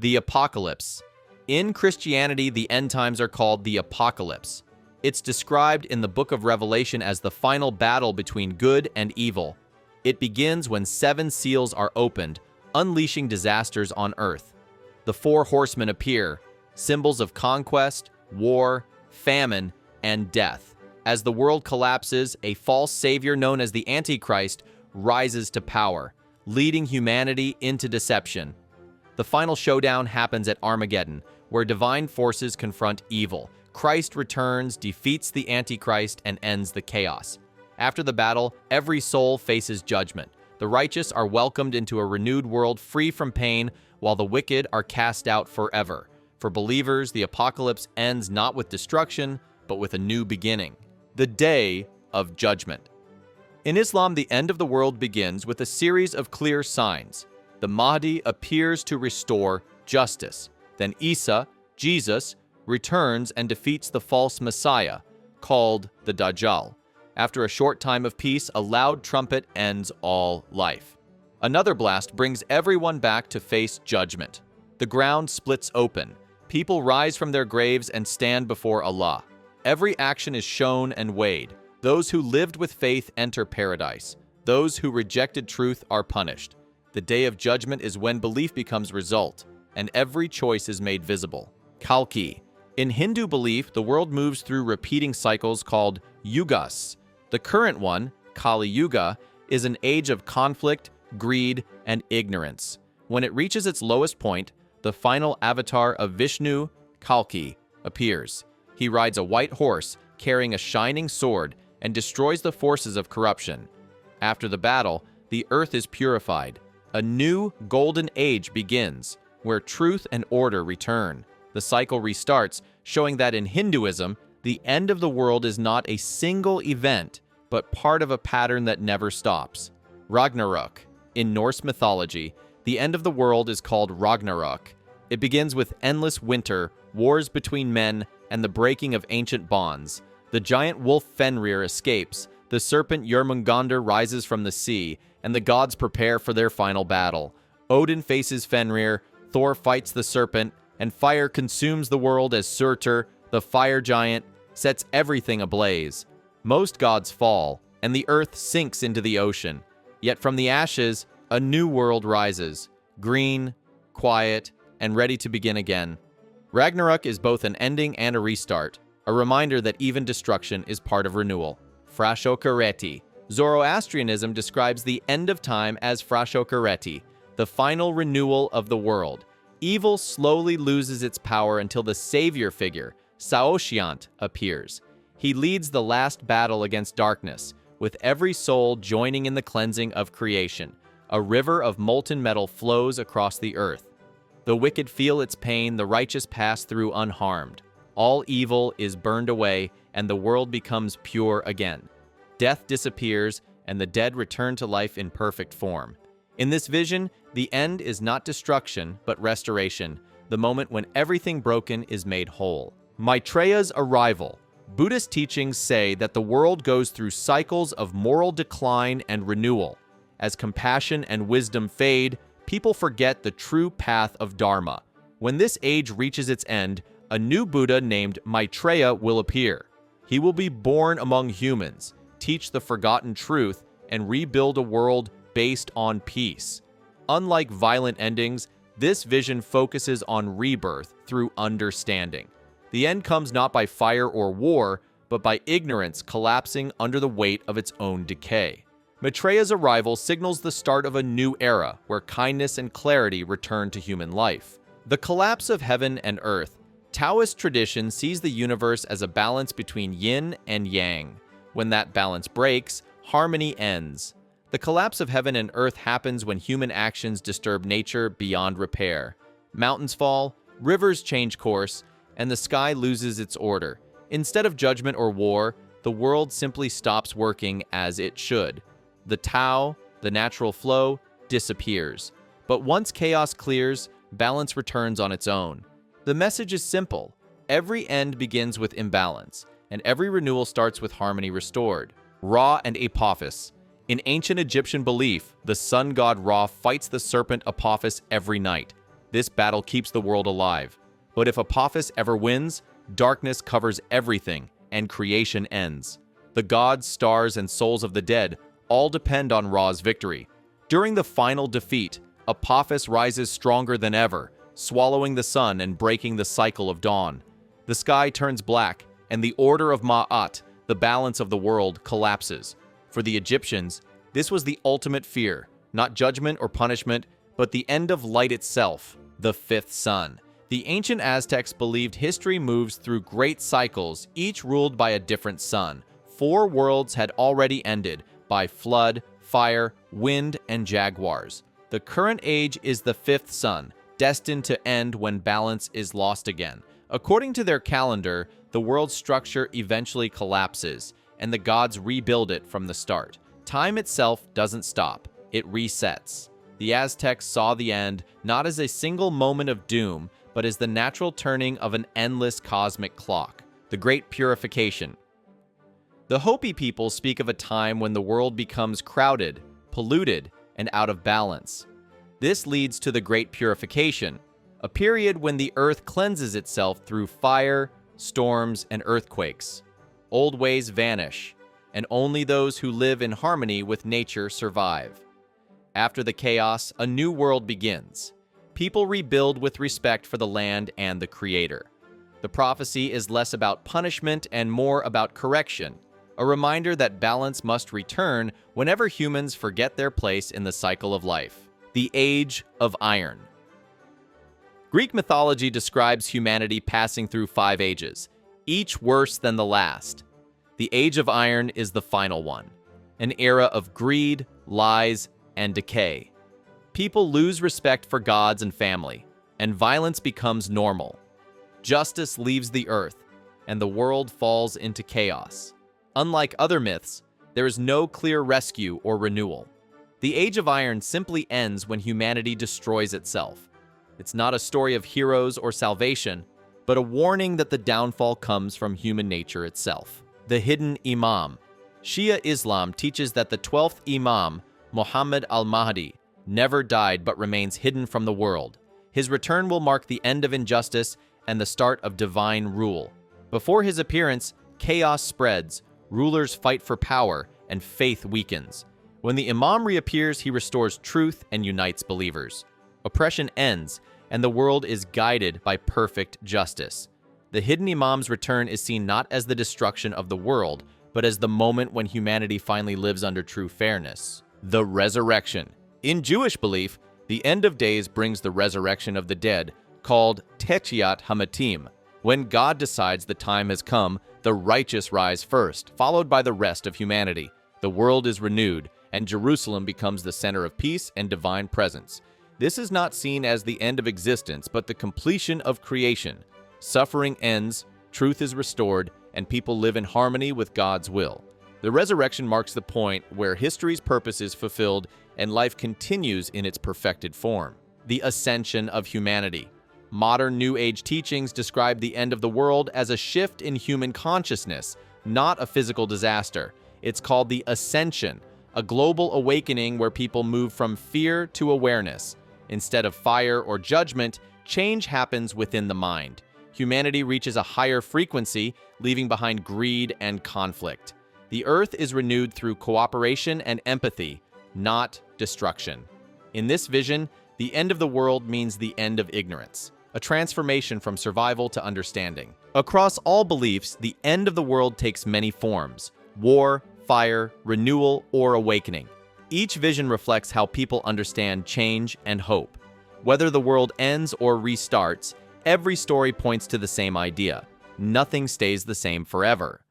The Apocalypse. In Christianity, the end times are called the Apocalypse. It's described in the book of Revelation as the final battle between good and evil. It begins when 7 seals are opened, unleashing disasters on earth. The 4 horsemen appear, symbols of conquest, war, famine, and death. As the world collapses, a false savior known as the Antichrist rises to power, leading humanity into deception. The final showdown happens at Armageddon, where divine forces confront evil. Christ returns, defeats the Antichrist, and ends the chaos. After the battle, every soul faces judgment. The righteous are welcomed into a renewed world free from pain, while the wicked are cast out forever. For believers, the apocalypse ends not with destruction, but with a new beginning. The Day of Judgment. In Islam, the end of the world begins with a series of clear signs. The Mahdi appears to restore justice. Then Isa, Jesus, returns and defeats the false Messiah, called the Dajjal. After a short time of peace, a loud trumpet ends all life. Another blast brings everyone back to face judgment. The ground splits open. People rise from their graves and stand before Allah. Every action is shown and weighed. Those who lived with faith enter paradise. Those who rejected truth are punished. The Day of Judgment is when belief becomes result, and every choice is made visible. Kalki. In Hindu belief, the world moves through repeating cycles called yugas. The current one, Kali Yuga, is an age of conflict, greed, and ignorance. When it reaches its lowest point, the final avatar of Vishnu, Kalki, appears. He rides a white horse, carrying a shining sword, and destroys the forces of corruption. After the battle, the earth is purified. A new golden age begins, where truth and order return. The cycle restarts, showing that in Hinduism, the end of the world is not a single event, but part of a pattern that never stops. Ragnarök. In Norse mythology, the end of the world is called Ragnarök. It begins with endless winter, wars between men, and the breaking of ancient bonds. The giant wolf Fenrir escapes, the serpent Jörmungandr rises from the sea, and the gods prepare for their final battle. Odin faces Fenrir, Thor fights the serpent, and fire consumes the world as Surtur, the fire giant, sets everything ablaze. Most gods fall, and the earth sinks into the ocean. Yet from the ashes, a new world rises, green, quiet, and ready to begin again. Ragnarök is both an ending and a restart, a reminder that even destruction is part of renewal. Frashokereti. Zoroastrianism describes the end of time as Frashokereti, the final renewal of the world. Evil slowly loses its power until the savior figure, Saoshyant, appears. He leads the last battle against darkness, with every soul joining in the cleansing of creation. A river of molten metal flows across the earth. The wicked feel its pain, the righteous pass through unharmed. All evil is burned away, and the world becomes pure again. Death disappears, and the dead return to life in perfect form. In this vision, the end is not destruction, but restoration, the moment when everything broken is made whole. Maitreya's arrival. Buddhist teachings say that the world goes through cycles of moral decline and renewal. As compassion and wisdom fade, people forget the true path of Dharma. When this age reaches its end, a new Buddha named Maitreya will appear. He will be born among humans, teach the forgotten truth, and rebuild a world based on peace. Unlike violent endings, this vision focuses on rebirth through understanding. The end comes not by fire or war, but by ignorance collapsing under the weight of its own decay. Maitreya's arrival signals the start of a new era where kindness and clarity return to human life. The collapse of heaven and earth. Taoist tradition sees the universe as a balance between yin and yang. When that balance breaks, harmony ends. The collapse of heaven and earth happens when human actions disturb nature beyond repair. Mountains fall, rivers change course, and the sky loses its order. Instead of judgment or war, the world simply stops working as it should. The Tao, the natural flow, disappears. But once chaos clears, balance returns on its own. The message is simple. Every end begins with imbalance, and every renewal starts with harmony restored. Ra and Apophis. In ancient Egyptian belief, the sun god Ra fights the serpent Apophis every night. This battle keeps the world alive. But if Apophis ever wins, darkness covers everything, and creation ends. The gods, stars, and souls of the dead all depend on Ra's victory. During the final defeat, Apophis rises stronger than ever, swallowing the sun and breaking the cycle of dawn. The sky turns black, and the order of Ma'at, the balance of the world, collapses. For the Egyptians, this was the ultimate fear, not judgment or punishment, but the end of light itself, the fifth sun. The ancient Aztecs believed history moves through great cycles, each ruled by a different sun. 4 worlds had already ended by flood, fire, wind, and jaguars. The current age is the fifth sun, destined to end when balance is lost again. According to their calendar, the world's structure eventually collapses, and the gods rebuild it from the start. Time itself doesn't stop, it resets. The Aztecs saw the end not as a single moment of doom, but as the natural turning of an endless cosmic clock. The Great Purification. The Hopi people speak of a time when the world becomes crowded, polluted, and out of balance. This leads to the Great Purification, a period when the earth cleanses itself through fire, storms, and earthquakes. Old ways vanish, and only those who live in harmony with nature survive. After the chaos, a new world begins. People rebuild with respect for the land and the Creator. The prophecy is less about punishment and more about correction, a reminder that balance must return whenever humans forget their place in the cycle of life. The Age of Iron. Greek mythology describes humanity passing through 5 ages, each worse than the last. The Age of Iron is the final one, an era of greed, lies, and decay. People lose respect for gods and family, and violence becomes normal. Justice leaves the earth, and the world falls into chaos. Unlike other myths, there is no clear rescue or renewal. The Age of Iron simply ends when humanity destroys itself. It's not a story of heroes or salvation, but a warning that the downfall comes from human nature itself. The Hidden Imam. Shia Islam teaches that the 12th Imam, Muhammad al-Mahdi, never died but remains hidden from the world. His return will mark the end of injustice and the start of divine rule. Before his appearance, chaos spreads, rulers fight for power, and faith weakens. When the Imam reappears, he restores truth and unites believers. Oppression ends, and the world is guided by perfect justice. The Hidden Imam's return is seen not as the destruction of the world, but as the moment when humanity finally lives under true fairness. The Resurrection. In Jewish belief, the end of days brings the resurrection of the dead, called Techiyat Hamatim. When God decides the time has come, the righteous rise first, followed by the rest of humanity. The world is renewed, and Jerusalem becomes the center of peace and divine presence. This is not seen as the end of existence, but the completion of creation. Suffering ends, truth is restored, and people live in harmony with God's will. The resurrection marks the point where history's purpose is fulfilled and life continues in its perfected form. The Ascension of Humanity. Modern New Age teachings describe the end of the world as a shift in human consciousness, not a physical disaster. It's called the Ascension, a global awakening where people move from fear to awareness. Instead of fire or judgment, change happens within the mind. Humanity reaches a higher frequency, leaving behind greed and conflict. The earth is renewed through cooperation and empathy, not destruction. In this vision, the end of the world means the end of ignorance, a transformation from survival to understanding. Across all beliefs, the end of the world takes many forms: war, fire, renewal, or awakening. Each vision reflects how people understand change and hope. Whether the world ends or restarts, every story points to the same idea: nothing stays the same forever.